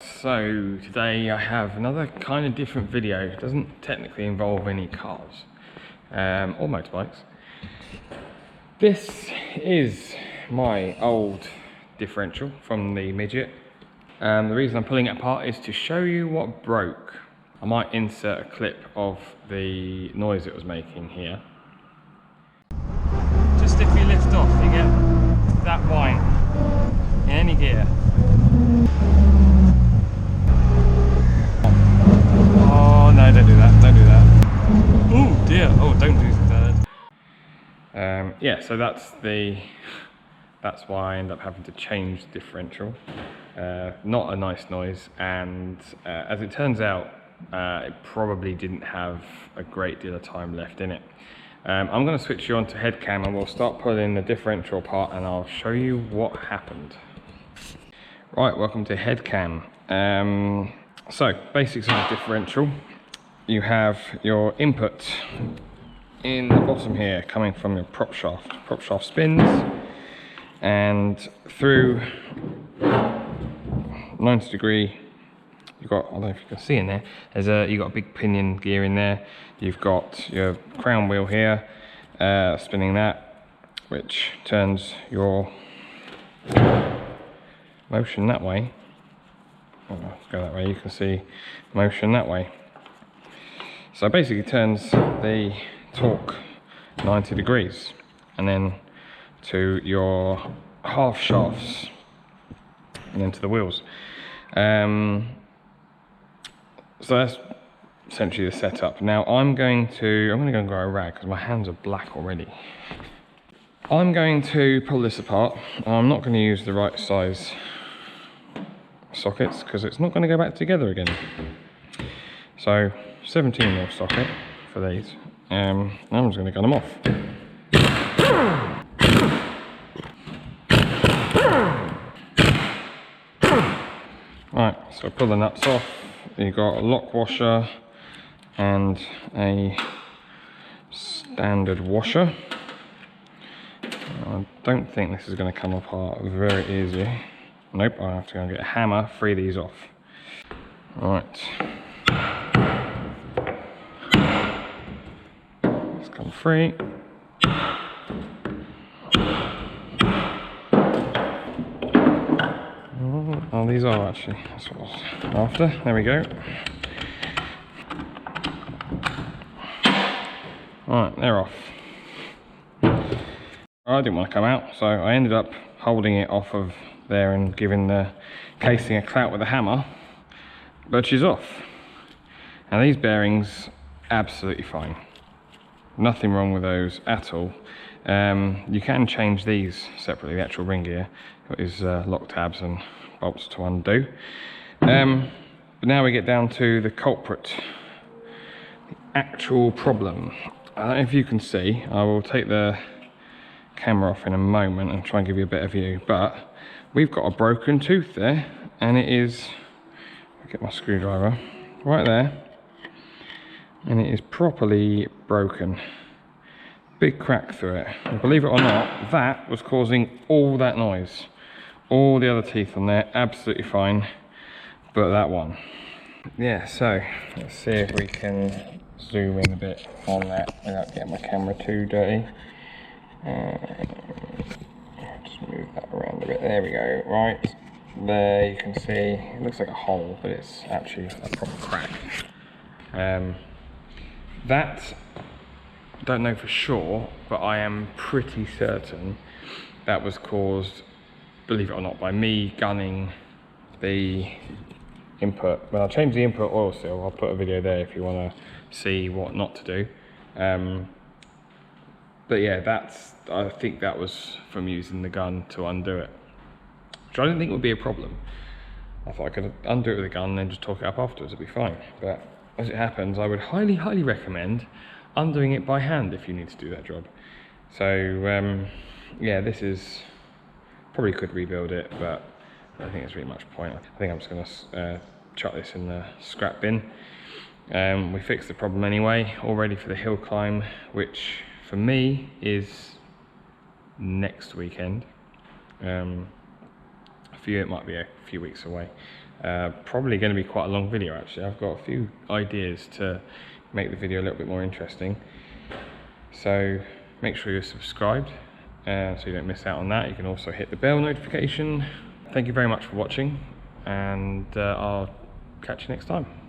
So today I have another kind of different video. It doesn't technically involve any cars or motorbikes. This is my old differential from the Midget. The reason I'm pulling it apart is to show you what broke. I might insert a clip of the noise it was making here. Just if you lift off, you get that whine in any gear. Oh no, don't do that, don't do that. Oh dear, oh don't do that. Yeah, so that's why I end up having to change the differential. Not a nice noise, and as it turns out, it probably didn't have a great deal of time left in it. I'm going to switch you on to head cam and we'll start pulling the differential apart and I'll show you what happened. Right, welcome to head cam. So, basics of the differential. You have your input in the bottom here coming from your prop shaft. Prop shaft spins and through 90-degree, you've got, I don't know if you can see in there, you've got a big pinion gear in there. You've got your crown wheel here, spinning that, which turns your motion that way. Let's go that way, you can see motion that way. So basically turns the torque 90 degrees and then to your half shafts and then to the wheels. So that's essentially the setup. Now I'm going to go and grab a rag because my hands are black already. I'm going to pull this apart. I'm not going to use the right size sockets because it's not going to go back together again. So 17mm socket for these. I'm just going to gun them off. Right, so pull the nuts off. You've got a lock washer and a standard washer. I don't think this is going to come apart very easy. Nope, I have to go and get a hammer, free these off. Right. Let's come free. Oh, these are actually, that's what I was after. There we go. Right, they're off. I didn't want to come out, so I ended up holding it off of there and giving the casing a clout with a hammer, but she's off. And these bearings, absolutely fine. Nothing wrong with those at all. You can change these separately, the actual ring gear. Got his lock tabs and bolts to undo. But now we get down to the culprit, the actual problem. I don't know if you can see, I will take the camera off in a moment and try and give you a better view, but we've got a broken tooth there, and it is, I'll get my screwdriver, right there, and it is properly broken. Big crack through it. And believe it or not, that was causing all that noise. All the other teeth on there, absolutely fine, but that one. Yeah, so let's see if we can zoom in a bit on that without getting my camera too dirty. Just move that around a bit. There we go. Right there, you can see it looks like a hole, but it's actually a proper crack. That, don't know for sure, but I am pretty certain that was caused, believe it or not, by me gunning the input. When I changed the input oil seal, I'll put a video there if you want to see what not to do. But yeah, I think that was from using the gun to undo it, which I didn't think would be a problem. I thought I could undo it with a gun and then just torque it up afterwards, it'd be fine. But as it happens, I would highly, highly recommend undoing it by hand if you need to do that job. So yeah, this is, probably could rebuild it, but I don't think there's really much point. I think I'm just gonna chuck this in the scrap bin. We fixed the problem anyway, all ready for the hill climb, which for me is next weekend. For you it might be a few weeks away. Probably going to be quite a long video actually. I've got a few ideas to make the video a little bit more interesting. So make sure you're subscribed so you don't miss out on that. You can also hit the bell notification. Thank you very much for watching, and I'll catch you next time.